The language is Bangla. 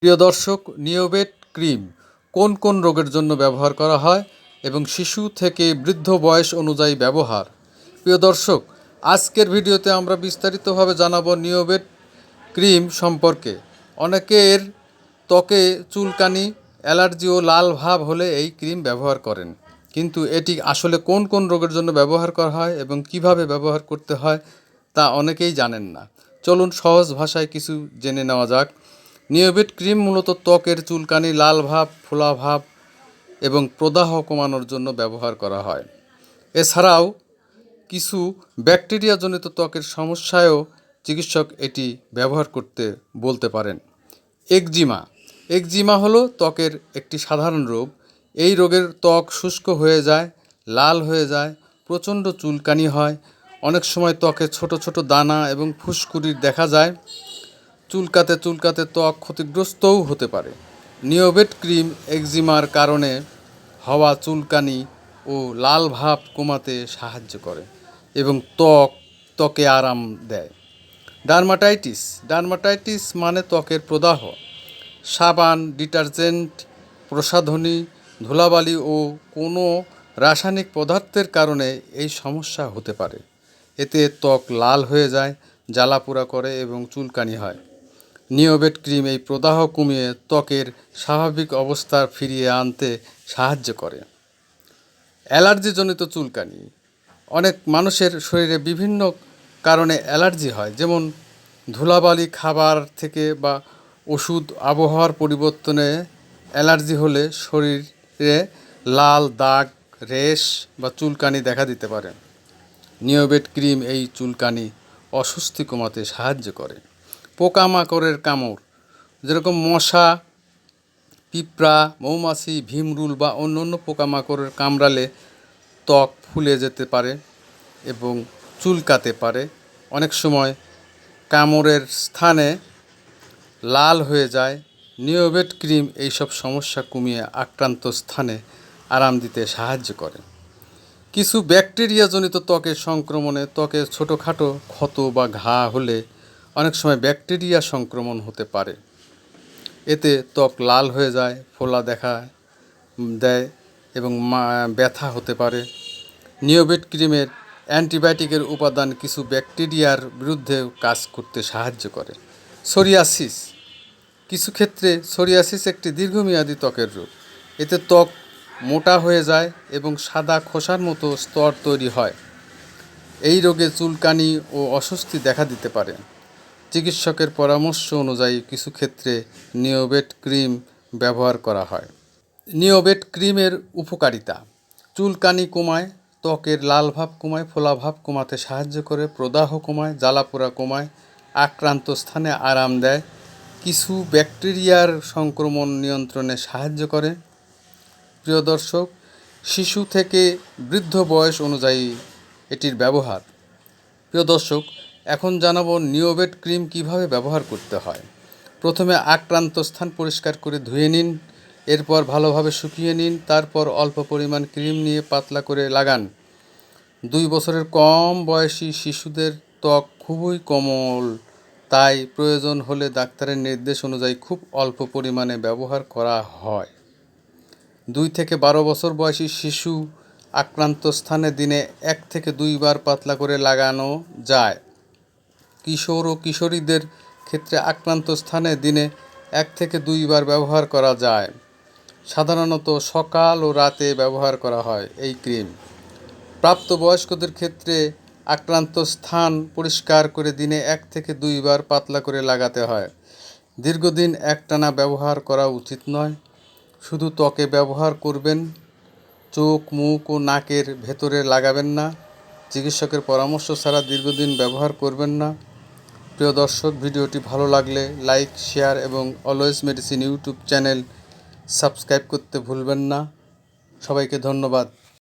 প্রিয় দর্শক, নিওভেট ক্রিম কোন কোন রোগের জন্য ব্যবহার করা হয় এবং শিশু থেকে বৃদ্ধ বয়স অনুযায়ী ব্যবহার। প্রিয় দর্শক, আজকের ভিডিওতে আমরা বিস্তারিতভাবে জানাবো নিওভেট ক্রিম সম্পর্কে। অনেকের ত্বকে চুলকানি, অ্যালার্জি ও লাল ভাব হলে এই ক্রিম ব্যবহার করেন, কিন্তু এটি আসলে কোন কোন রোগের জন্য ব্যবহার করা হয় এবং কিভাবে ব্যবহার করতে হয় তা অনেকেই জানেন না। চলুন সহজ ভাষায় কিছু জেনে নেওয়া যাক। নিওভেট ক্রিম মূলত ত্বকের চুলকানি, লাল ভাব, ফোলা ভাব এবং প্রদাহ কমানোর জন্য ব্যবহার করা হয়। এছাড়াও কিছু ব্যাকটেরিয়াজনিত ত্বকের সমস্যায়ও চিকিৎসক এটি ব্যবহার করতে বলতে পারেন। একজিমা হলো ত্বকের একটি সাধারণ রোগ। এই রোগের ত্বক শুষ্ক হয়ে যায়, লাল হয়ে যায়, প্রচণ্ড চুলকানি হয়, অনেক সময় ত্বকে ছোট ছোট দানা এবং ফুসকুড়ি দেখা যায়। চুলকাতে চুলকাতে ত্বক ক্ষতিগ্রস্তও হতে পারে। নিওভেট ক্রিম একজিমার কারণে হওয়া চুলকানি ও লাল ভাব কমাতে সাহায্য করে এবং ত্বকে আরাম দেয়। ডার্মাটাইটিস মানে ত্বকের প্রদাহ। সাবান, ডিটারজেন্ট, প্রসাধনী, ধুলাবালি ও কোনো রাসায়নিক পদার্থের কারণে এই সমস্যা হতে পারে। এতে ত্বক লাল হয়ে যায়, জ্বালাপোড়া করে এবং চুলকানি হয়। নিওভেট ক্রিম এই প্রদাহ কমিয়ে ত্বকের স্বাভাবিক অবস্থা ফিরিয়ে আনতে সাহায্য করে। অ্যালার্জিজনিত চুলকানি। অনেক মানুষের শরীরে বিভিন্ন কারণে অ্যালার্জি হয়, যেমন ধুলাবালি, খাবার থেকে বা ওষুধ। আবহাওয়ার পরিবর্তনে অ্যালার্জি হলে শরীরে লাল দাগ, রেশ বা চুলকানি দেখা দিতে পারে। নিওভেট ক্রিম এই চুলকানি, অস্বস্তি কমাতে সাহায্য করে। পোকামাকড়ের কামড়, যেরকম মশা, পিঁপড়া, মৌমাছি, ভিমরুল বা অন্য পোকামাকড়ের কামড়ালে ত্বক ফুলে যেতে পারে এবং চুলকাতে পারে। অনেক সময় কামড়ের স্থানে লাল হয়ে যায়। নিওভেট ক্রিম এইসব সমস্যা কমিয়ে আক্রান্ত স্থানে আরাম দিতে সাহায্য করে। কিছু ব্যাকটেরিয়াজনিত ত্বকের সংক্রমণে ত্বকের ছোটোখাটো ক্ষত বা ঘা হলে অনেক সময় ব্যাকটেরিয়া সংক্রমণ হতে পারে। এতে ত্বক লাল হয়ে যায়, ফোলা দেখা দেয় এবং ব্যথা হতে পারে। নিওভেট ক্রিমের অ্যান্টিবায়োটিকের উপাদান কিছু ব্যাকটেরিয়ার বিরুদ্ধে কাজ করতে সাহায্য করে। সোরিয়াসিস। কিছু ক্ষেত্রে সোরিয়াসিস একটি দীর্ঘমেয়াদী ত্বকের রোগ। এতে ত্বক মোটা হয়ে যায় এবং সাদা খোসার মতো স্তর তৈরি হয়। এই রোগে চুলকানি ও অস্বস্তি দেখা দিতে পারে। চিকিৎসকের পরামর্শ অনুযায়ী কিছু ক্ষেত্রে নিওভেট ক্রিম ব্যবহার করা হয়। নিওভেট ক্রিমের উপকারিতা: চুলকানি কমায়, ত্বকের লাল ভাব কমায়, ফোলা ভাব কমাতে সাহায্য করে, প্রদাহ কমায়, জ্বালাপোড়া কমায়, আক্রান্ত স্থানে আরাম দেয়, কিছু ব্যাকটেরিয়ার সংক্রমণ নিয়ন্ত্রণে সাহায্য করে। প্রিয় দর্শক, শিশু থেকে বৃদ্ধ বয়স অনুযায়ী এটির ব্যবহার। প্রিয় দর্শক, এখন জানাবো নিওভেট ক্রিম কিভাবে ব্যবহার করতে হয়। প্রথমে আক্রান্ত স্থান পরিষ্কার করে ধুয়ে নিন, এরপর ভালোভাবে শুকিয়ে নিন, তারপর অল্প পরিমাণ ক্রিম নিয়ে পাতলা করে লাগান। 2 বছরের কম বয়সী শিশুদের ত্বক খুবই কোমল, তাই প্রয়োজন হলে ডাক্তারের নির্দেশ অনুযায়ী খুব অল্প পরিমাণে ব্যবহার করা হয়। 2 থেকে 12 বছর বয়সী শিশু আক্রান্ত স্থানে দিনে 1 থেকে 2 বার পাতলা করে লাগানো যায়। কিশোর ও কিশোরীদের ক্ষেত্রে আক্রান্ত স্থানে দিনে 1 থেকে 2 বার ব্যবহার করা যায়। সাধারণত সকাল ও রাতে ব্যবহার করা হয় এই ক্রিম। প্রাপ্তবয়স্কদের ক্ষেত্রে আক্রান্ত স্থান পরিষ্কার করে দিনে 1 থেকে 2 বার পাতলা করে লাগাতে হয়। দীর্ঘদিন একটানা ব্যবহার করা উচিত নয়। শুধু ত্বকে ব্যবহার করবেন, চোখ, মুখ ও নাকের ভেতরে লাগাবেন না। চিকিৎসকের পরামর্শ ছাড়া দীর্ঘদিন ব্যবহার করবেন না। প্রিয় দর্শক, ভিডিওটি ভালো লাগলে লাইক, শেয়ার এবং always medicine YouTube channel subscribe করতে ভুলবেন না। সবাইকে ধন্যবাদ।